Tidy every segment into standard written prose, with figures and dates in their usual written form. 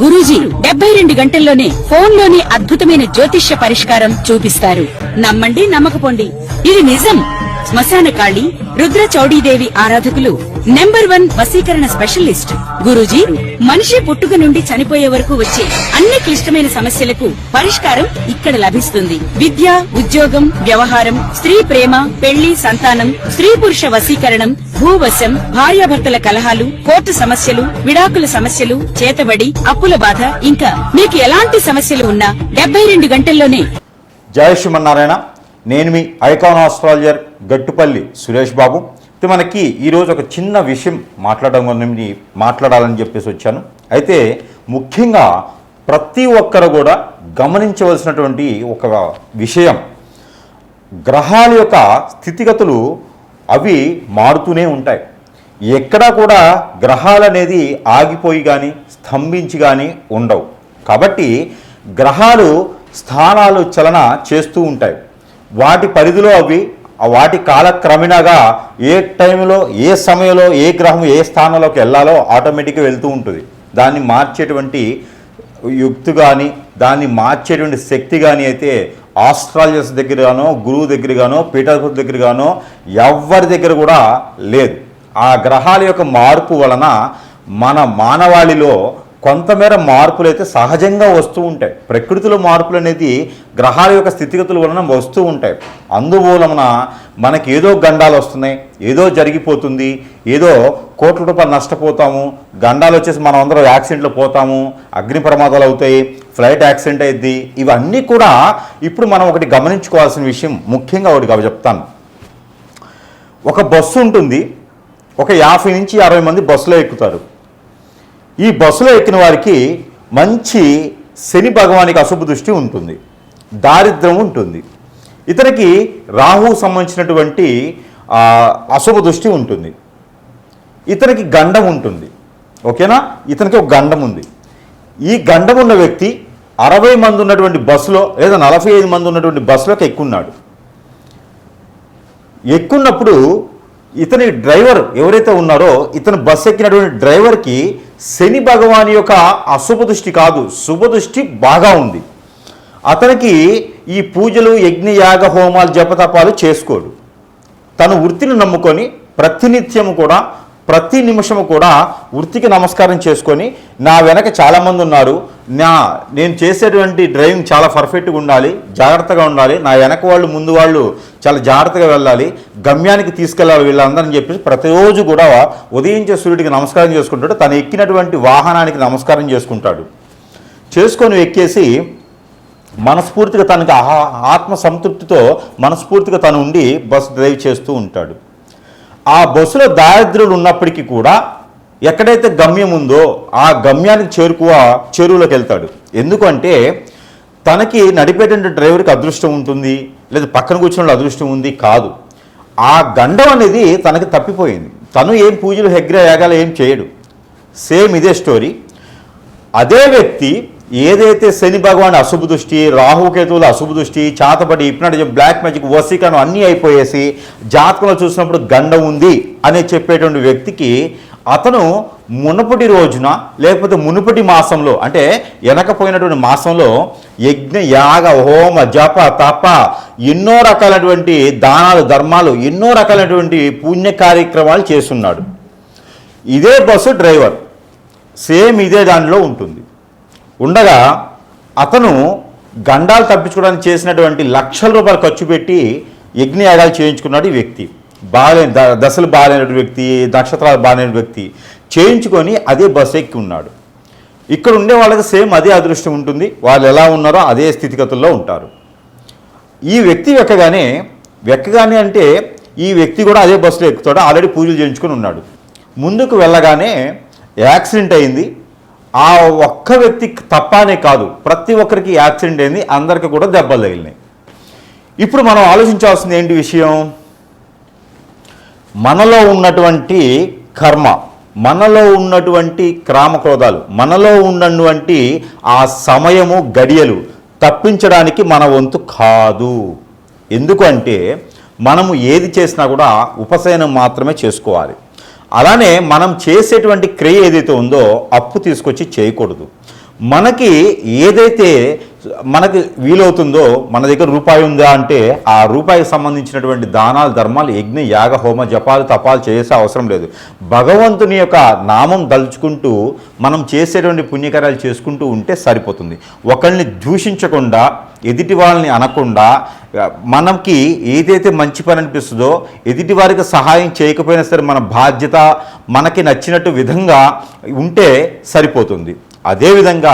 గురూజీ 72 గంటల్లోనే ఫోన్లోని అద్భుతమైన జ్యోతిష్య పరిష్కారం చూపిస్తారు. నమ్మండి, నమ్మకపోండి, ఇది నిజం. శ్మశాన కాళి రుద్ర చౌడీదేవి ఆరాధకులు నంబర్ 1 వశీకరణ స్పెషలిస్ట్ గురూజీ. మనిషి పుట్టుక నుండి చనిపోయే వరకు వచ్చే అన్ని క్లిష్టమైన సమస్యలకు పరిష్కారం ఇక్కడ లభిస్తుంది. విద్య, ఉద్యోగం, వ్యవహారం, స్త్రీ ప్రేమ, పెళ్లి, సంతానం, స్త్రీ పురుష వశీకరణం, భూవశం, భార్యాభర్తల కలహాలు, కోర్టు సమస్యలు, విడాకుల సమస్యలు, చేతబడి, అప్పుల బాధ, ఇంకా మీకు ఎలాంటి సమస్యలు ఉన్నా 72 గంటల్లోనే. జై శ్రీమన్నారాయణ. నేను మీ ఐకాన్ ఆస్ట్రాలజర్ గట్టుపల్లి సురేష్ బాబు. మనకి ఈరోజు ఒక చిన్న విషయం మాట్లాడాలని చెప్పేసి వచ్చాను. అయితే ముఖ్యంగా ప్రతి ఒక్కరు కూడా గమనించవలసినటువంటి ఒక విషయం, గ్రహాల యొక్క స్థితిగతులు అవి మారుతూనే ఉంటాయి. ఎక్కడా కూడా గ్రహాలు అనేది ఆగిపోయి కానీ స్తంభించి కానీ ఉండవు. కాబట్టి గ్రహాలు స్థానాలు చలన చేస్తూ ఉంటాయి. వాటి పరిధిలో అవి వాటి కాలక్రమేణాగా ఏ టైంలో ఏ సమయంలో ఏ గ్రహం ఏ స్థానంలోకి వెళ్ళాలో ఆటోమేటిక్గా వెళ్తూ ఉంటుంది. దాన్ని మార్చేటువంటి యుక్తి కానీ దాన్ని మార్చేటువంటి శక్తి కానీ అయితే ఆస్ట్రాలజర్స్ దగ్గరగానో, గురువు దగ్గరగానో, పీఠాధిపతుల దగ్గరగానో ఎవరి దగ్గర కూడా లేదు. ఆ గ్రహాల యొక్క మార్పు వలన మన మానవాళిలో కొంతమేర మార్పులు అయితే సహజంగా వస్తూ ఉంటాయి. ప్రకృతిలో మార్పులు అనేది గ్రహాల యొక్క స్థితిగతుల వలన వస్తూ ఉంటాయి. అందువలన మనకి ఏదో గండాలు వస్తున్నాయి, ఏదో జరిగిపోతుంది, ఏదో కోట్ల రూపాయలు నష్టపోతాము, గండాలు వచ్చేసి మనం అందరం యాక్సిడెంట్లు పోతాము, అగ్ని ప్రమాదాలు అవుతాయి, ఫ్లైట్ యాక్సిడెంట్ అయ్యిద్ది. ఇవన్నీ కూడా ఇప్పుడు మనం ఒకటి గమనించుకోవాల్సిన విషయం. ముఖ్యంగా ఒకటి చెప్తాను. ఒక బస్సు ఉంటుంది, ఒక 50 నుంచి 60 మంది బస్సులో ఎక్కుతారు. ఈ బస్సులో ఎక్కిన వారికి మంచి శని భగవానికి అశుభ దృష్టి ఉంటుంది, దారిద్ర్యం ఉంటుంది. ఇతనికి రాహు సంబంధించినటువంటి అశుభ దృష్టి ఉంటుంది. ఇతనికి గండం ఉంటుంది. ఓకేనా? ఇతనికి ఒక గండం ఉంది. ఈ గండం ఉన్న వ్యక్తి 60 మంది ఉన్నటువంటి బస్సులో లేదా 45 మంది ఉన్నటువంటి బస్సులోకి ఎక్కున్నప్పుడు ఇతని డ్రైవర్ ఎవరైతే ఉన్నారో ఇతను బస్సు ఎక్కినటువంటి డ్రైవర్కి శని భగవాని యొక్క అశుభ దృష్టి కాదు, శుభ దృష్టి బాగా ఉంది. అతనికి ఈ పూజలు, యజ్ఞ, యాగ, హోమాలు, జపతపాలు చేసుకోడు. తను వృత్తిని నమ్ముకొని ప్రతినిత్యము కూడా ప్రతి నిమిషము కూడా వృత్తికి నమస్కారం చేసుకొని, నా వెనక చాలామంది ఉన్నారు, నేను చేసేటువంటి డ్రైవింగ్ చాలా పర్ఫెక్ట్గా ఉండాలి, జాగ్రత్తగా ఉండాలి, నా వెనక వాళ్ళు ముందు వాళ్ళు చాలా జాగ్రత్తగా వెళ్ళాలి, గమ్యానికి తీసుకెళ్ళాలి వీళ్ళందరని చెప్పేసి ప్రతిరోజు కూడా ఉదయించే సూర్యుడికి నమస్కారం చేసుకుంటాడు. తను ఎక్కినటువంటి వాహనానికి నమస్కారం చేసుకొని ఎక్కేసి మనస్ఫూర్తిగా తనకి ఆత్మ సంతృప్తితో మనస్ఫూర్తిగా తను ఉండి బస్సు డ్రైవ్ చేస్తూ ఉంటాడు. ఆ బస్సులో దారిద్ర్యులు ఉన్నప్పటికీ కూడా ఎక్కడైతే గమ్యం ఉందో ఆ గమ్యానికి చెరువులోకి వెళ్తాడు. ఎందుకంటే తనకి నడిపేటువంటి డ్రైవర్కి అదృష్టం ఉంటుంది, లేదా పక్కన కూర్చున్న అదృష్టం ఉంది కాదు. ఆ గండం అనేది తనకి తప్పిపోయింది. తను ఏం పూజలు, హెగ్ర, యాగాలు ఏం చేయడు. సేమ్ ఇదే స్టోరీ. అదే వ్యక్తి ఏదైతే శని భగవాన్ అశుభ దృష్టి, రాహుకేతువుల అశుభ దృష్టి, చాతపడి, హిప్నాటిజం, బ్లాక్ మ్యాజిక్, వశీకరణం అన్నీ అయిపోయేసి జాతకంలో చూసినప్పుడు గండం ఉంది అని చెప్పేటువంటి వ్యక్తికి అతను మునుపటి రోజున లేకపోతే మునుపటి మాసంలో అంటే వెనకపోయినటువంటి మాసంలో యజ్ఞ, యాగ, హోమ, జప, తప ఎన్నో రకాలైనటువంటి దానాలు, ధర్మాలు, ఎన్నో రకాలైనటువంటి పుణ్య కార్యక్రమాలు చేస్తున్నాడు. ఇదే బస్సు డ్రైవర్ సేమ్ ఇదే దానిలో ఉండగా అతను గండాలు తప్పించుకోవడానికి చేసినటువంటి లక్షల రూపాయలు ఖర్చు పెట్టి యజ్ఞయాగాలు చేయించుకున్నాడు. ఈ వ్యక్తి దశలు బాగాలేనటువంటి వ్యక్తి, నక్షత్రాలు బాగాలేని వ్యక్తి చేయించుకొని అదే బస్సు ఎక్కి ఉన్నాడు. ఇక్కడ ఉండే వాళ్ళకి సేమ్ అదే అదృష్టం ఉంటుంది. వాళ్ళు ఎలా ఉన్నారో అదే స్థితిగతుల్లో ఉంటారు. ఈ వ్యక్తి వెక్కగానే అంటే ఈ వ్యక్తి కూడా అదే బస్సులో ఎక్కుతాడు. ఆల్రెడీ పూజలు చేయించుకొని ఉన్నాడు. ముందుకు వెళ్ళగానే యాక్సిడెంట్ అయింది. ఆ ఒక్క వ్యక్తి తప్పనే కాదు, ప్రతి ఒక్కరికి యాక్సిడెంట్ అయింది, అందరికీ కూడా దెబ్బలు తగిలినాయి. ఇప్పుడు మనం ఆలోచించాల్సింది ఏంటి విషయం? మనలో ఉన్నటువంటి కర్మ, మనలో ఉన్నటువంటి క్రామక్రోధాలు, మనలో ఉన్నటువంటి ఆ సమయము, గడియలు తప్పించడానికి మన వంతు కాదు. ఎందుకంటే మనము ఏది చేసినా కూడా ఉపశమనం మాత్రమే చేసుకోవాలి. అలానే మనం చేసేటువంటి క్రియ ఏదైతే ఉందో అప్పు తీసుకొచ్చి చేయకూడదు. మనకి ఏదైతే మనకి వీలవుతుందో, మన దగ్గర రూపాయి ఉందా అంటే ఆ రూపాయికి సంబంధించినటువంటి దానాలు, ధర్మాలు, యజ్ఞ, యాగ, హోమ, జపాలు, తపాలు చేసే అవసరం లేదు. భగవంతుని యొక్క నామం దలుచుకుంటూ మనం చేసేటువంటి పుణ్యకార్యాలు చేసుకుంటూ ఉంటే సరిపోతుంది. ఒకరిని దూషించకుండా, ఎదుటి వాళ్ళని అనకుండా, మనకి ఏదైతే మంచి పని అనిపిస్తుందో ఎదుటి వారికి సహాయం చేయకపోయినా సరే మన బాధ్యత మనకి నచ్చినట్టు విధంగా ఉంటే సరిపోతుంది. అదేవిధంగా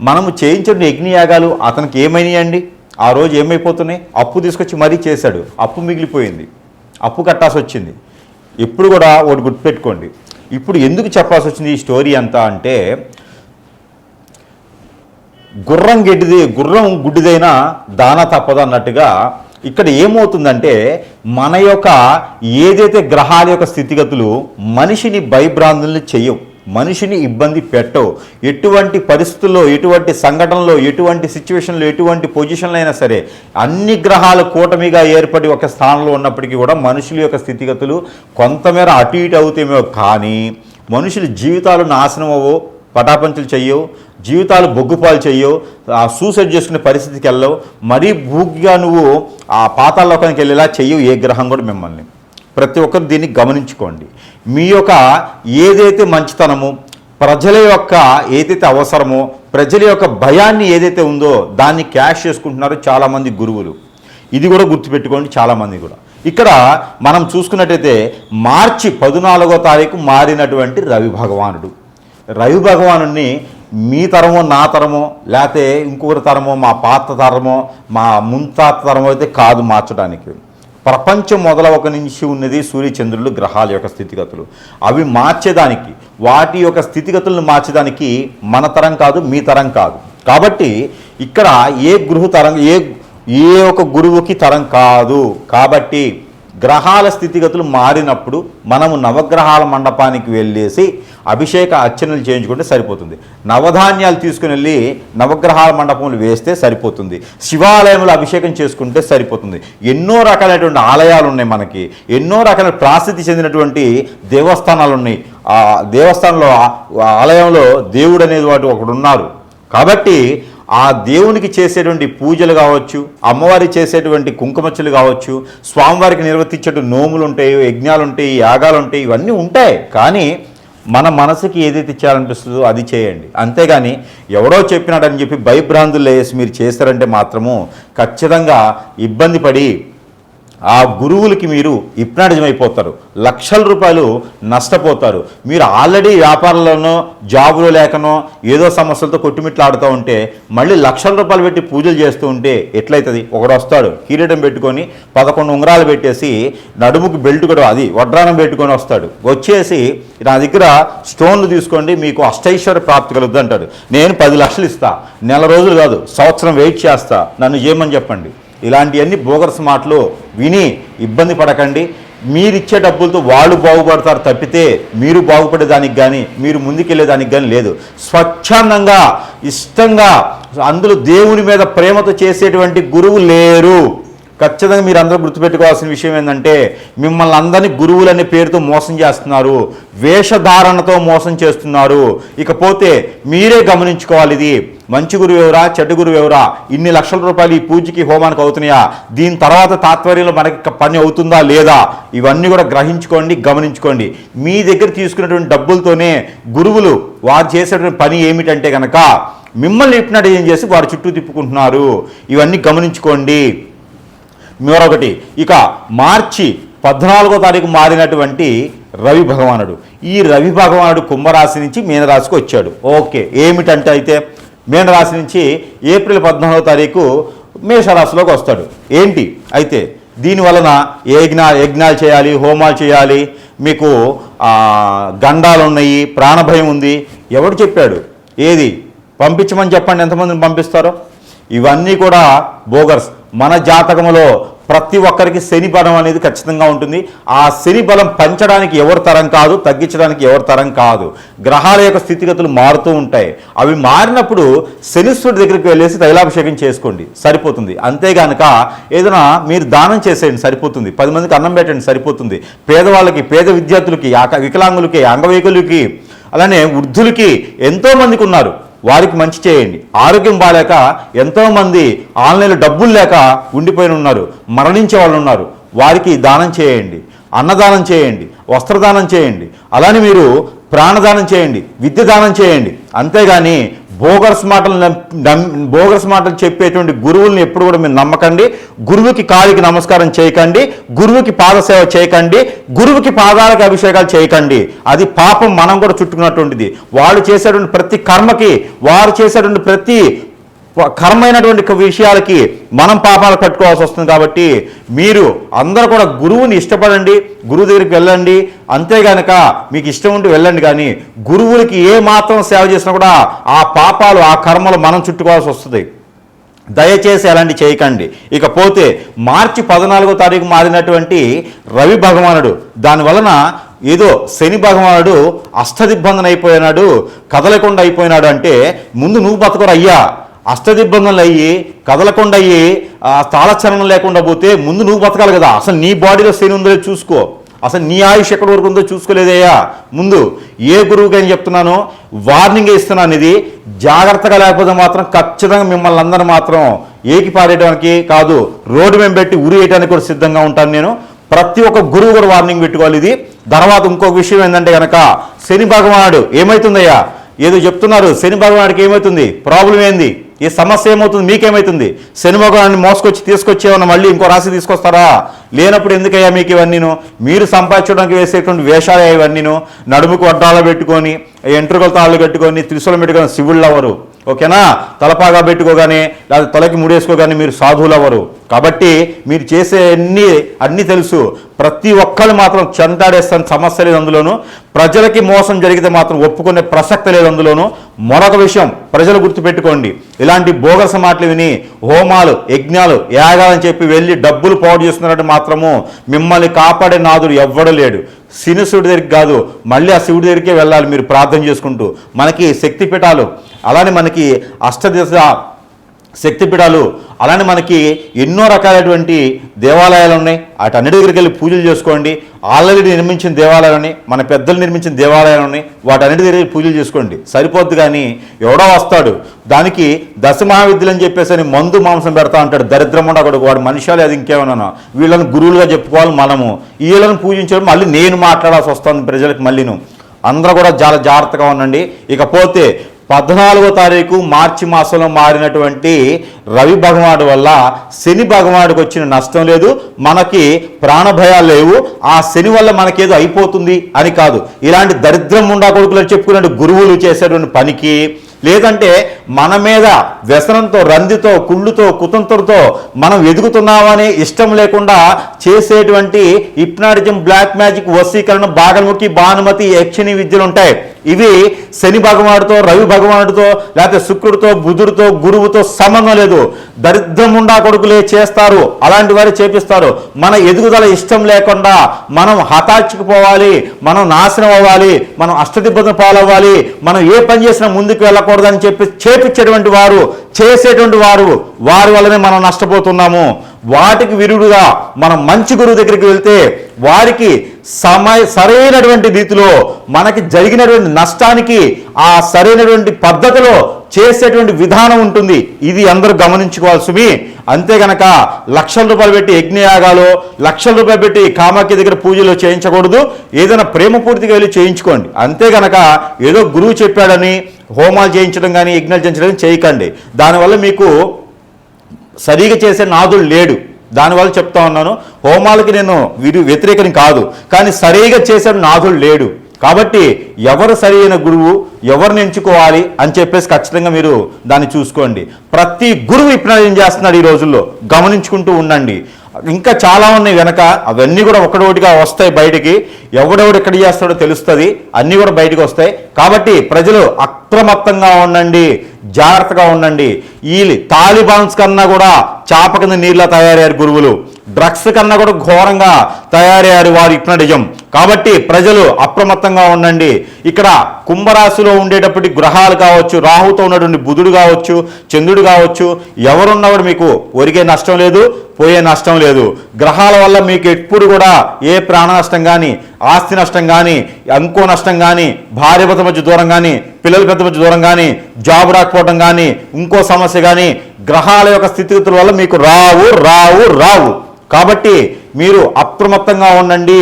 మనము చేయించిన యజ్ఞయాగాలు అతనికి ఏమైనాయండి? ఆ రోజు ఏమైపోతున్నాయి? అప్పు తీసుకొచ్చి మరీ చేశాడు, అప్పు మిగిలిపోయింది, అప్పు కట్టాల్సి వచ్చింది. ఎప్పుడు కూడా ఒకటి గుర్తుపెట్టుకోండి. ఇప్పుడు ఎందుకు చెప్పాల్సి వచ్చింది ఈ స్టోరీ అంతా అంటే, గుర్రం గుడ్డిదైనా దాన తప్పదు అన్నట్టుగా ఇక్కడ ఏమవుతుందంటే, మన యొక్క ఏదైతే గ్రహాల యొక్క స్థితిగతులు మనిషిని భయభ్రాంతుల్ని చెయ్యవు, మనిషిని ఇబ్బంది పెట్టవు. ఎటువంటి పరిస్థితుల్లో, ఎటువంటి సంఘటనలో, ఎటువంటి సిచ్యువేషన్లో, ఎటువంటి పొజిషన్లో అయినా సరే అన్ని గ్రహాల కూటమిగా ఏర్పడి ఒక స్థానంలో ఉన్నప్పటికీ కూడా మనుషుల యొక్క స్థితిగతులు కొంతమేర అటు ఇటు అవుతామో, కానీ మనుషుల జీవితాలు నాశనం అవ్వవు, పటాపంచులు చెయ్యవు, జీవితాలు బొగ్గుపాలు చెయ్యవు, సూసైడ్ చేసుకునే పరిస్థితికి వెళ్ళవు, మరీ భూగ్గా నువ్వు ఆ పాతాళలోకానికి వెళ్ళేలా చెయ్యవు ఏ గ్రహం కూడా మిమ్మల్ని. ప్రతి ఒక్కరు దీన్ని గమనించుకోండి. మీ యొక్క ఏదైతే మంచితనమో, ప్రజల యొక్క ఏదైతే అవసరమో, ప్రజల యొక్క భయాన్ని ఏదైతే ఉందో దాన్ని క్యాష్ చేసుకుంటున్నారు చాలామంది గురువులు. ఇది కూడా గుర్తుపెట్టుకోండి చాలామంది కూడా. ఇక్కడ మనం చూసుకున్నట్టయితే మార్చి 14వ తారీఖు మారినటువంటి రవి భగవానుడిని మీ తరమో, నా తరమో, లేకపోతే ఇంకొకరి తరమో, మా పాత తరమో, మా ముంతాత తరమో అయితే కాదు మార్చడానికి. ప్రపంచం మొదలవక నుంచి ఉన్నది సూర్యచంద్రులు, గ్రహాల యొక్క స్థితిగతులు. అవి మార్చేదానికి, వాటి యొక్క స్థితిగతులను మార్చేదానికి మన తరం కాదు, మీ తరం కాదు. కాబట్టి ఇక్కడ ఏ ఒక గురువుకి తరం కాదు. కాబట్టి గ్రహాల స్థితిగతులు మారినప్పుడు మనము నవగ్రహాల మండపానికి వెళ్ళేసి అభిషేక అర్చనలు చేయించుకుంటే సరిపోతుంది. నవధాన్యాలు తీసుకుని వెళ్ళి నవగ్రహాల మండపంలో వేస్తే సరిపోతుంది. శివాలయంలో అభిషేకం చేసుకుంటే సరిపోతుంది. ఎన్నో రకాలైనటువంటి ఆలయాలు ఉన్నాయి మనకి, ఎన్నో రకాల ప్రసిద్ధి చెందినటువంటి దేవస్థానాలు ఉన్నాయి. ఆ దేవస్థానంలో, ఆలయంలో దేవుడు అనేది ఒకడు ఉన్నారు. కాబట్టి ఆ దేవునికి చేసేటువంటి పూజలు కావచ్చు, అమ్మవారికి చేసేటువంటి కుంకుమచ్చలు కావచ్చు, స్వామివారికి నిర్వర్తించేటువంటి నోములు ఉంటాయి, యజ్ఞాలు ఉంటాయి, యాగాలు ఉంటాయి, ఇవన్నీ ఉంటాయి. కానీ మన మనసుకి ఏదైతే చేయాలనిపిస్తుందో అది చేయండి. అంతేగాని ఎవడో చెప్పినాడని చెప్పి భయభ్రాంతులు వేసి మీరు చేస్తారంటే మాత్రము ఖచ్చితంగా ఇబ్బంది పడి ఆ గురువులకి మీరు హిప్నాటిజం అయిపోతారు, లక్షల రూపాయలు నష్టపోతారు. మీరు ఆల్రెడీ వ్యాపారంలోనో, జాబులో లేకనో ఏదో సమస్యలతో కొట్టుమిట్లాడుతూ ఉంటే మళ్ళీ లక్షల రూపాయలు పెట్టి పూజలు చేస్తూ ఉంటే ఎట్లయితుంది? ఒకడు వస్తాడు కిరీటం పెట్టుకొని 11 ఉంగరాలు పెట్టేసి నడుముకి బెల్ట్ కూడా అది వడ్రానం పెట్టుకొని వస్తాడు. వచ్చేసి నా దగ్గర స్టోన్లు తీసుకోండి మీకు అష్టైశ్వర్య ప్రాప్తి కలుగుద్ది అంటాడు. నేను 10 లక్షలు ఇస్తా, నెల రోజులు కాదు సంవత్సరం వెయిట్ చేస్తా, నన్ను చేయమని చెప్పండి. ఇలాంటివన్నీ బోగర్స్ మాటలు విని ఇబ్బంది పడకండి. మీరిచ్చే డబ్బులతో వాళ్ళు బాగుపడతారు తప్పితే మీరు బాగుపడేదానికి కానీ, మీరు ముందుకెళ్ళేదానికి కానీ లేదు. స్వచ్ఛందంగా, ఇష్టంగా, అందులో దేవుని మీద ప్రేమతో చేసేటువంటి గురువు లేరు. ఖచ్చితంగా మీరు అందరూ గుర్తుపెట్టుకోవాల్సిన విషయం ఏంటంటే, మిమ్మల్ని అందరినీ గురువులనే పేరుతో మోసం చేస్తున్నారు, వేషధారణతో మోసం చేస్తున్నారు. ఇకపోతే మీరే గమనించుకోవాలి, ఇది మంచి గురువు ఎవరా, చెడ్డ గురువు ఎవరా, ఇన్ని లక్షల రూపాయలు ఈ పూజకి హోమానికి అవుతున్నాయా, దీని తర్వాత తాత్పర్యంలో మనకి పని అవుతుందా లేదా, ఇవన్నీ కూడా గ్రహించుకోండి, గమనించుకోండి. మీ దగ్గర తీసుకున్నటువంటి డబ్బులతోనే గురువులు వారు చేసేటువంటి పని ఏమిటంటే కనుక మిమ్మల్ని హిప్నటైజ్ చేసి వారి చుట్టూ తిప్పుకుంటున్నారు. ఇవన్నీ గమనించుకోండి. మరొకటి, ఇక మార్చి 14వ తారీఖు మారినటువంటి రవి భగవానుడు, ఈ రవి భగవానుడు కుంభరాశి నుంచి మీనరాశికి వచ్చాడు. ఓకే, ఏమిటంటే అయితే మీనరాశి నుంచి ఏప్రిల్ 14వ తారీఖు మేషరాశిలోకి వస్తాడు. ఏంటి అయితే దీనివలన యజ్ఞాలు చేయాలి, హోమాలు చేయాలి, మీకు గండాలు ఉన్నాయి, ప్రాణభయం ఉంది. ఎవడు చెప్పాడు? ఏది పంపించమని చెప్పండి, ఎంతమందిని పంపిస్తారో. ఇవన్నీ కూడా బోగర్స్. మన జాతకంలో ప్రతి ఒక్కరికి శని బలం అనేది ఖచ్చితంగా ఉంటుంది. ఆ శని బలం పెంచడానికి ఎవరి తరం కాదు, తగ్గించడానికి ఎవరి తరం కాదు. గ్రహాల యొక్క స్థితిగతులు మారుతూ ఉంటాయి. అవి మారినప్పుడు శనీశ్వరుడి దగ్గరికి వెళ్ళేసి తైలాభిషేకం చేసుకోండి, సరిపోతుంది. అంతేగానక ఏదైనా మీరు దానం చేసేయండి, సరిపోతుంది. 10 మందికి అన్నం పెట్టండి, సరిపోతుంది. పేదవాళ్ళకి, పేద విద్యార్థులకి, వికలాంగులకి, అంగవైకల్యులకి, అలానే వృద్ధులకి ఎంతోమందికి ఉన్నారు. వారికి మంచి చేయండి. ఆరోగ్యం బాగాలేక ఎంతోమంది ఆన్లైన్లో డబ్బులు లేక ఉండిపోయి ఉన్నారు, మరణించే వాళ్ళు ఉన్నారు. వారికి దానం చేయండి, అన్నదానం చేయండి, వస్త్రదానం చేయండి, అలానే మీరు ప్రాణదానం చేయండి, విద్య దానం చేయండి. అంతేగాని బోగర్స్ మాటలు చెప్పేటువంటి గురువుల్ని ఎప్పుడు కూడా మీరు నమ్మకండి. గురువుకి కాలికి నమస్కారం చేయకండి, గురువుకి పాదసేవ చేయకండి, గురువుకి పాదాలకు అభిషేకాలు చేయకండి. అది పాపం మనం కూడా చుట్టుకున్నటువంటిది. వాళ్ళు చేసేటువంటి ప్రతి కర్మకి, వారు చేసేటువంటి ప్రతి కర్మైనటువంటి విషయాలకి మనం పాపాలు కట్టుకోవాల్సి వస్తుంది. కాబట్టి మీరు అందరూ కూడా గురువుని ఇష్టపడండి, గురువు దగ్గరికి వెళ్ళండి. అంతేగానక మీకు ఇష్టం ఉంటే వెళ్ళండి, కానీ గురువులకి ఏ మాత్రం సేవ చేసినా కూడా ఆ పాపాలు, ఆ కర్మలు మనం చుట్టుకోవాల్సి వస్తుంది. దయచేసి అలాంటి చేయకండి. ఇకపోతే మార్చి 14వ తారీఖు మారినటువంటి రవి భగవానుడు, దానివలన ఏదో శని భగవానుడు అష్టదిబ్బందన అయిపోయినాడు, కదలకుండా అయిపోయినాడు అంటే ముందు నువ్వు బతకరు అయ్యా. అష్టదిబ్బందులు అయ్యి కదలకుండా అయ్యి తాళచలనం లేకుండా పోతే ముందు నువ్వు బతకాలి కదా. అసలు నీ బాడీలో శని ఉందో చూసుకో, అసలు నీ ఆయుష్ ఎక్కడి వరకు ఉందో చూసుకోలేదయ్యా. ముందు ఏ గురువుకైనా చెప్తున్నానో వార్నింగ్ ఇస్తున్నాను, ఇది జాగ్రత్తగా లేకపోతే మాత్రం ఖచ్చితంగా మిమ్మల్ని అందరూ మాత్రం ఏకి పారేయడానికి కాదు, రోడ్డు మేము పెట్టి ఉరి వేయడానికి కూడా సిద్ధంగా ఉంటాను నేను. ప్రతి ఒక్క గురువు కూడా వార్నింగ్ పెట్టుకోవాలి ఇది. తర్వాత ఇంకొక విషయం ఏంటంటే కనుక శని భగవానుడు ఏమవుతుందయ్యా, ఏదో చెప్తున్నారు, శని భగవానుడికి ఏమవుతుంది, ప్రాబ్లం ఏంది, ఈ సమస్య ఏమవుతుంది, మీకేమవుతుంది? శని భగవాన్ని మోసుకొచ్చి తీసుకొచ్చేమన్నా మళ్ళీ ఇంకో రాశి తీసుకొస్తారా? లేనప్పుడు ఎందుకయ్యా మీకు ఇవన్నీను? మీరు సంపాదించడానికి వేసేటువంటి వేషాలు ఇవన్నీను. నడుముకు వడ్డాలు పెట్టుకొని, ఎంట్రుకల తాళ్ళు కట్టుకొని, త్రిశూలం పెట్టుకొని శివుళ్ళు అవ్వరు, ఓకేనా? తలపాగా పెట్టుకోగానే లేదా తలకి ముడేసుకోగానే మీరు సాధువులు అవ్వరు. కాబట్టి మీరు చేసే అన్నీ తెలుసు. ప్రతి ఒక్కరు మాత్రం చెంటాడేస్తాను, సమస్య లేదు అందులోను. ప్రజలకి మోసం జరిగితే మాత్రం ఒప్పుకునే ప్రసక్తి లేదు అందులోను. మరొక విషయం ప్రజలు గుర్తుపెట్టుకోండి, ఇలాంటి బోగస మాటలు విని హోమాలు, యజ్ఞాలు, యాగాలని చెప్పి వెళ్ళి డబ్బులు పాడు చేస్తున్నట్టు మాత్రము మిమ్మల్ని కాపాడే నాదుడు ఎవ్వడూ లేడు. శివుడి దగ్గరికి కాదు, మళ్ళీ ఆ శివుడి దగ్గరికే వెళ్ళాలి మీరు ప్రార్థన చేసుకుంటూ. మనకి శక్తిపీఠాలు, అలానే మనకి అష్టదిశ శక్తిపీఠాలు, అలానే మనకి ఎన్నో రకాలైనటువంటి దేవాలయాలు ఉన్నాయి. వాటన్నిటి దగ్గరికి వెళ్ళి పూజలు చేసుకోండి. ఆల్రెడీ నిర్మించిన దేవాలయాలు ఉన్నాయి, మన పెద్దలు నిర్మించిన దేవాలయాలు ఉన్నాయి, వాటన్నిటి దగ్గర పూజలు చేసుకోండి, సరిపోద్ది. కానీ ఎవడో వస్తాడు దానికి దశమహావిద్యలు అని చెప్పేసి మందు మాంసం పెడతా అంటాడు, దరిద్రం ఉండకూడదు వాడు. మనుషాలు అది ఇంకేమన్నా, వీళ్ళని గురువులుగా చెప్పుకోవాలి మనము, వీళ్ళని పూజించడం మళ్ళీ నేను మాట్లాడాల్సి వస్తుంది ప్రజలకు. మళ్ళీను అందరూ కూడా చాలా జాగ్రత్తగా ఉండండి. ఇకపోతే 14వ తారీఖు మార్చి మాసంలో మారినటువంటి రవి భగవానుడు వల్ల శని భగవానుడికి వచ్చిన నష్టం లేదు, మనకి ప్రాణభయాలు లేవు. ఆ శని వల్ల మనకేదో అయిపోతుంది అని కాదు. ఇలాంటి దరిద్రం ఉండా కొడుకులు చెప్పుకునే గురువులు చేసేటువంటి పనికి, లేదంటే మన మీద వ్యసనంతో, రందితో, కుళ్ళుతో, కుతంత్రంతో మనం ఎదుగుతున్నామని ఇష్టం లేకుండా చేసేటువంటి హిప్నాటిజం, బ్లాక్ మ్యాజిక్, వశీకరణ, బాగల్ముఖి, భానుమతి, యక్షిణి విద్యలు ఉంటాయి. ఇవి శని భగవానుడితో, రవి భగవానుడితో, లేకపోతే శుక్రుడితో, బుధుడితో, గురువుతో సంబంధం లేదు. దరిద్రముండా కొడుకులే చేస్తారు, అలాంటి వారు చేపిస్తారు. మన ఎదుగుదల ఇష్టం లేకుండా మనం హతాచుకుపోవాలి, మనం నాశనం అవ్వాలి, మనం అష్టదిబ్బతం పాలవ్వాలి, మనం ఏ పని చేసినా ముందుకు వెళ్ళకూడదని చెప్పి చేపించేటువంటి వారు, చేసేటువంటి వారు, వారి వల్లనే మనం నష్టపోతున్నాము. వాటికి విరుడుగా మనం మంచి గురువు దగ్గరికి వెళ్తే వారికి సరైనటువంటి రీతిలో మనకి జరిగినటువంటి నష్టానికి ఆ సరైనటువంటి పద్ధతిలో చేసేటువంటి విధానం ఉంటుంది. ఇది అందరూ గమనించుకోవాలి సుమి. అంతే గనక లక్షల రూపాయలు పెట్టి యజ్ఞయాగాలు, లక్షల రూపాయలు పెట్టి కామాఖ్య దగ్గర పూజలు చేయించకూడదు. ఏదైనా ప్రేమపూర్తిగా వెళ్ళి చేయించుకోండి. అంతే గనక ఏదో గురువు చెప్పాడని హోమాలు చేయించడం కానీ, యజ్ఞాలు చేయించడం చేయకండి. దానివల్ల మీకు సరిగా చేసే నాదుడు లేడు. దానివల్ల చెప్తా ఉన్నాను, హోమాలకి నేను వ్యతిరేకని కాదు, కానీ సరిగా చేసే నాదుడు లేడు. కాబట్టి ఎవరు సరైన గురువు, ఎవరిని ఎంచుకోవాలి అని చెప్పేసి ఖచ్చితంగా మీరు దాన్ని చూసుకోండి. ప్రతి గురువు ఇప్పుడు ఏం చేస్తున్నాడు ఈ రోజుల్లో గమనించుకుంటూ ఉండండి. ఇంకా చాలా ఉన్నాయి వెనక, అవన్నీ కూడా ఒకటోటిగా వస్తాయి బయటికి. ఎవడెవడు ఎక్కడ చేస్తాడో తెలుస్తుంది, అన్నీ కూడా బయటికి వస్తాయి. కాబట్టి ప్రజలు అప్రమత్తంగా ఉండండి, జాగ్రత్తగా ఉండండి. ఈ తాలిబాన్స్ కన్నా కూడా చాప కింద నీళ్ళ తయారయ్యారు గురువులు. డ్రగ్స్ కన్నా కూడా ఘోరంగా తయారయ్యారు వారు హిప్నటిజం. కాబట్టి ప్రజలు అప్రమత్తంగా ఉండండి. ఇక్కడ కుంభరాశిలో ఉండేటప్పటి గ్రహాలు కావచ్చు, రాహుతో ఉన్నటువంటి బుధుడు కావచ్చు, చంద్రుడు కావచ్చు, ఎవరున్నవాడు మీకు ఒరిగే నష్టం లేదు, పోయే నష్టం లేదు. గ్రహాల వల్ల మీకు ఎప్పుడు కూడా ఏ ప్రాణ నష్టం కానీ, ఆస్తి నష్టం కానీ, ఇంకో నష్టం కానీ, భార్య భర్త మధ్య దూరం కానీ, పిల్లల పెద్ద మధ్య దూరం కానీ, జాబ్ రాకపోవడం కానీ, ఇంకో సమస్య కానీ గ్రహాల యొక్క స్థితిగతుల వల్ల మీకు రావు. కాబట్టి మీరు అప్రమత్తంగా ఉండండి.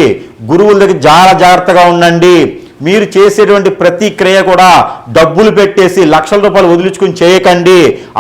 గురువుల దగ్గర చాలా జాగ్రత్తగా ఉండండి. మీరు చేసేటువంటి ప్రతి క్రియ కూడా డబ్బులు పెట్టేసి లక్షల రూపాయలు వదిలించుకుని చేయకండి.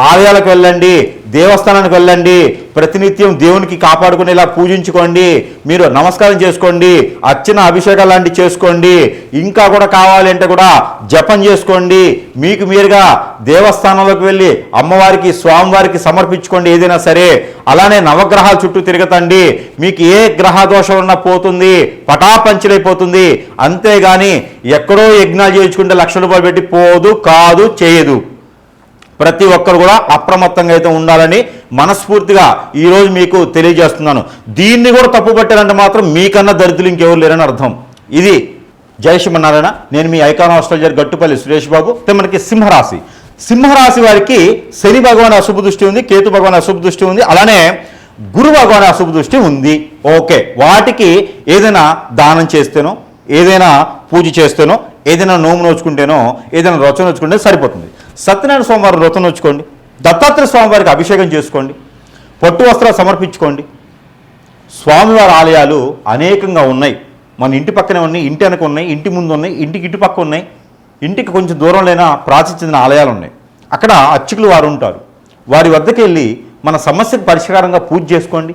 ఆలయాలకు వెళ్ళండి, దేవస్థానానికి వెళ్ళండి, ప్రతినిత్యం దేవునికి కాపాడుకునేలా పూజించుకోండి, మీరు నమస్కారం చేసుకోండి, అర్చన అభిషేకాలు లాంటివి చేసుకోండి. ఇంకా కూడా కావాలి అంటే కూడా జపం చేసుకోండి. మీకు మీరుగా దేవస్థానంలోకి వెళ్ళి అమ్మవారికి, స్వామివారికి సమర్పించుకోండి ఏదైనా సరే. అలానే నవగ్రహాల చుట్టూ తిరగతండి. మీకు ఏ గ్రహ దోషం ఉన్నా పోతుంది, పటాపంచలైపోతుంది. అంతేగాని ఎక్కడో యజ్ఞాలు చేయించుకుంటే లక్షల రూపాయలు పెట్టి పోదు, కాదు, చేయదు. ప్రతి ఒక్కరు కూడా అప్రమత్తంగా అయితే ఉండాలని మనస్ఫూర్తిగా ఈరోజు మీకు తెలియజేస్తున్నాను. దీన్ని కూడా తప్పు పట్టారంటే మాత్రం మీకన్నా దరిద్రులు ఇంకెవరు లేరని అర్థం. ఇది జై శ్రీమన్నారాయణ. నేను మీ ఐకాన్ ఆస్ట్రాలజర్ గట్టుపల్లి సురేష్ బాబు. మనకి సింహరాశి వారికి శని భగవాన్ అశుభ దృష్టి ఉంది, కేతు భగవాన్ అశుభ దృష్టి ఉంది, అలానే గురు భగవాన్ అశుభ దృష్టి ఉంది. ఓకే, వాటికి ఏదైనా దానం చేస్తేనో, ఏదైనా పూజ చేస్తేనో, ఏదైనా నోము నోచుకుంటేనో, ఏదైనా వ్రతం నోచుకుంటే సరిపోతుంది. సత్యనారాయణ స్వామివారి వ్రతం నోచుకోండి, దత్తాత్రేయ స్వామివారికి అభిషేకం చేసుకోండి, పట్టు వస్త్రాలు సమర్పించుకోండి. స్వామివారి ఆలయాలు అనేకంగా ఉన్నాయి. మన ఇంటి పక్కనే ఉన్నాయి, ఇంటి వెనక ఉన్నాయి, ఇంటి ముందు ఉన్నాయి, ఇంటికి ఇటు పక్క ఉన్నాయి, ఇంటికి కొంచెం దూరంలోనే ప్రాచీన చెందిన ఆలయాలు ఉన్నాయి. అక్కడ అర్చకులు వారు ఉంటారు. వారి వద్దకు వెళ్ళి మన సమస్యకు పరిష్కారంగా పూజ చేసుకోండి,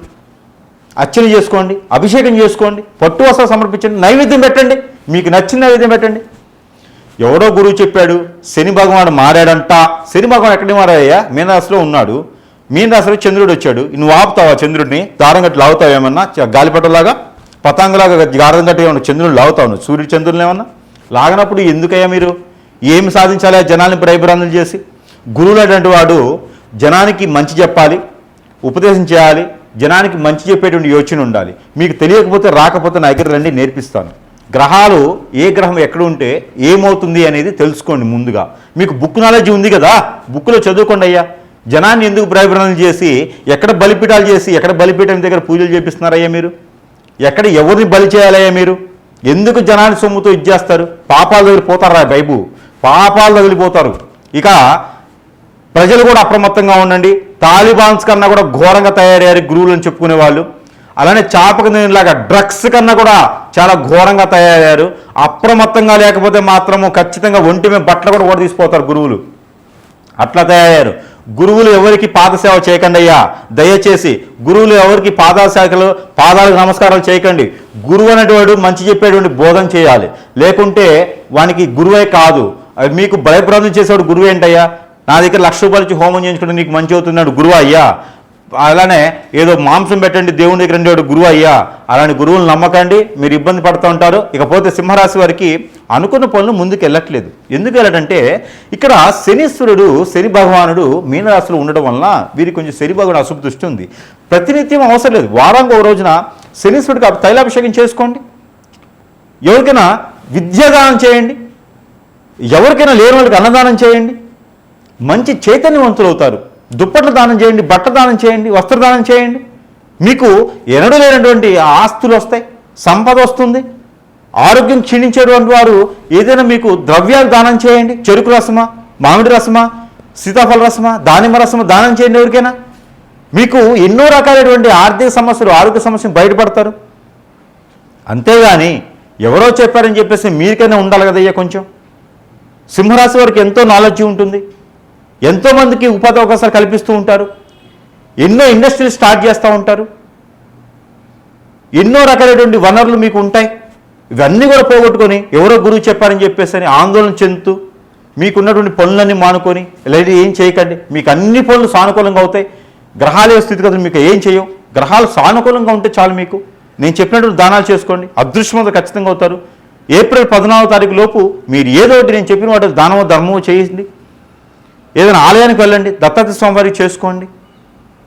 అర్చన చేసుకోండి, అభిషేకం చేసుకోండి, పట్టు వస్త్రాలు సమర్పించండి, నైవేద్యం పెట్టండి, మీకు నచ్చిన నైవేద్యం పెట్టండి. ఎవడో గురువు చెప్పాడు శని భగవానుడు మారాడంట. శని భగవాన్ ఎక్కడికి మారాడయ్యా? మీనరాశిలో ఉన్నాడు. మీనరాశిలో చంద్రుడు వచ్చాడు. నువ్వు ఆపుతావా చంద్రుడిని? దారం గట్టి లాగుతావు ఏమన్నా? గాలిపటలాగా, పతంగులాగా గారం గట్టి ఏమన్నా చంద్రుడు లాగుతావు? నువ్వు సూర్యుడు చంద్రుని ఏమన్నా లాగనప్పుడు ఎందుకయ్యా మీరు ఏమి సాధించాలి? జనాల్ని భయభ్రాంతులు చేసి. గురువులు అటువంటి వాడు జనానికి మంచి చెప్పాలి, ఉపదేశం చేయాలి, జనానికి మంచి చెప్పేటువంటి యోచన ఉండాలి. మీకు తెలియకపోతే రాకపోతే నా దగ్గర రండి, నేర్పిస్తాను. గ్రహాలు ఏ గ్రహం ఎక్కడ ఉంటే ఏమవుతుంది అనేది తెలుసుకోండి ముందుగా. మీకు బుక్ నాలెడ్జ్ ఉంది కదా, బుక్లో చదువుకోండి అయ్యా. జనాన్ని ఎందుకు భయభ్రాంతులు చేసి, ఎక్కడ బలిపీఠాలు చేసి, ఎక్కడ బలిపీఠం దగ్గర పూజలు చేపిస్తున్నారయ్యా మీరు? ఎక్కడ ఎవరిని బలి చేయాలయ్యా మీరు? ఎందుకు జనాన్ని సొమ్ముతో ఇచ్చేస్తారు? పాపాలు తగిలిపోతారా బైబు? పాపాలు తగిలిపోతారు. ఇక ప్రజలు కూడా అప్రమత్తంగా ఉండండి. తాలిబాన్స్ కన్నా కూడా ఘోరంగా తయారయ్యారు గురువులను చెప్పుకునే వాళ్ళు. అలానే చాపక లాగా డ్రగ్స్ కన్నా కూడా చాలా ఘోరంగా తయారయ్యారు. అప్రమత్తంగా లేకపోతే మాత్రము ఖచ్చితంగా ఒంటి మీద బట్టలు కూడా తీసిపోతారు గురువులు. అట్లా తయారయ్యారు. గురువులు ఎవరికి పాదసేవ చేయకండి అయ్యా, దయచేసి. గురువులు ఎవరికి పాదాలకు నమస్కారాలు చేయకండి. గురువు అనేటువంటి మంచి చెప్పేటువంటి బోధన చేయాలి. లేకుంటే వానికి గురువే కాదు, మీకు భయప్రాంతం చేసేవాడు గురువు ఏంటయ్యా? నా దగ్గర 1,00,000 రూపాయలు ఇచ్చి హోమం చేయించుకుంటే నీకు మంచి అవుతున్నాడు గురువు అయ్యా. అలానే ఏదో మాంసం పెట్టండి దేవుని దగ్గర ఉండేవాడు గురువు అయ్యా. అలాంటి గురువులు నమ్మకండి, మీరు ఇబ్బంది పడుతూ ఉంటారు. ఇకపోతే సింహరాశి వారికి అనుకున్న పనులు ముందుకు వెళ్ళట్లేదు. ఎందుకు వెళ్ళడంటే ఇక్కడ శనీశ్వరుడు, శని భగవానుడు మీనరాశిలో ఉండడం వలన వీరికి కొంచెం శని భగవానుడు అశుభ దృష్టి ఉంది. ప్రతినిత్యం అవసరం లేదు, వారానికి ఒక రోజున శనీశ్వరుడికి తైలాభిషేకం చేసుకోండి. ఎవరికైనా విద్యాదానం చేయండి, ఎవరికైనా లేని వాళ్ళకి అన్నదానం చేయండి. మంచి చైతన్యవంతులు అవుతారు. దుప్పట్ల దానం చేయండి, బట్ట దానం చేయండి, వస్త్రదానం చేయండి. మీకు ఎన్నడూ లేనటువంటి ఆస్తులు వస్తాయి, సంపద వస్తుంది. ఆరోగ్యం క్షీణించేటువంటి వారు ఏదైనా మీకు ద్రవ్యాలు దానం చేయండి. చెరుకు రసమా, మామిడి రసమా, సీతాఫల రసమా, దానిమ్మ రసమా దానం చేయండి ఎవరికైనా. మీకు ఎన్నో రకాలైనటువంటి ఆర్థిక సమస్యలు, ఆరోగ్య సమస్యలు బయటపడతారు. అంతేగాని ఎవరో చెప్పారని చెప్పేసి మీరికైనా ఉండాలి కదయ్యా కొంచెం. సింహరాశి వారికి ఎంతో నాలెడ్జ్ ఉంటుంది, ఎంతోమందికి ఉపాధి అవకాశాలు కల్పిస్తూ ఉంటారు, ఎన్నో ఇండస్ట్రీలు స్టార్ట్ చేస్తూ ఉంటారు, ఎన్నో రకాలైనటువంటి వనరులు మీకు ఉంటాయి. ఇవన్నీ కూడా పోగొట్టుకొని ఎవరో గురువు చెప్పారని చెప్పేసి అని ఆందోళన చెందుతూ మీకున్నటువంటి పనులన్నీ మానుకొని లేదా ఏం చేయకండి. మీకు అన్ని పనులు సానుకూలంగా అవుతాయి. గ్రహాల స్థితిగతులు మీకు ఏం చేయవు. గ్రహాలు సానుకూలంగా ఉంటే చాలు. మీకు నేను చెప్పినటువంటి దానాలు చేసుకోండి, అదృష్టవంతులు ఖచ్చితంగా అవుతారు. ఏప్రిల్ 14వ తారీఖు లోపు మీరు ఏదో ఒకటి నేను చెప్పిన వాటి దానమో ధర్మమో చేయండి. ఏదైనా ఆలయానికి వెళ్ళండి, దత్తాత్రేయ స్వామివారికి చేసుకోండి.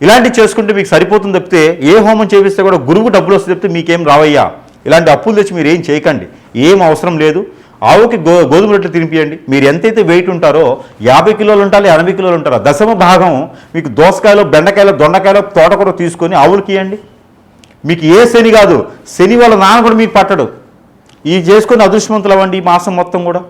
ఇలాంటివి చేసుకుంటే మీకు సరిపోతుంది తప్పితే ఏ హోమం చేపిస్తే కూడా గురువు డబ్బులు వస్తే తప్పితే మీకేం రావయ్యా. ఇలాంటి అప్పులు తెచ్చి మీరు ఏం చేయకండి, ఏం అవసరం లేదు. ఆవుకి గోధుమ రొట్టెలు తినిపియండి. మీరు ఎంతైతే వెయిట్ ఉంటారో 50 కిలోలు ఉంటారో 80 కిలోలు ఉంటారో దశమ భాగం మీకు దోసకాయలు, బెండకాయలు, దొండకాయలు, తోటకూర తీసుకొని ఆవులకి ఇవ్వండి. మీకు ఏ శని కాదు, శని వాళ్ళ నాన్న కూడా మీకు పట్టడు. ఇవి చేసుకొని అదృష్టవంతులు అవ్వండి ఈ మాసం మొత్తం కూడా.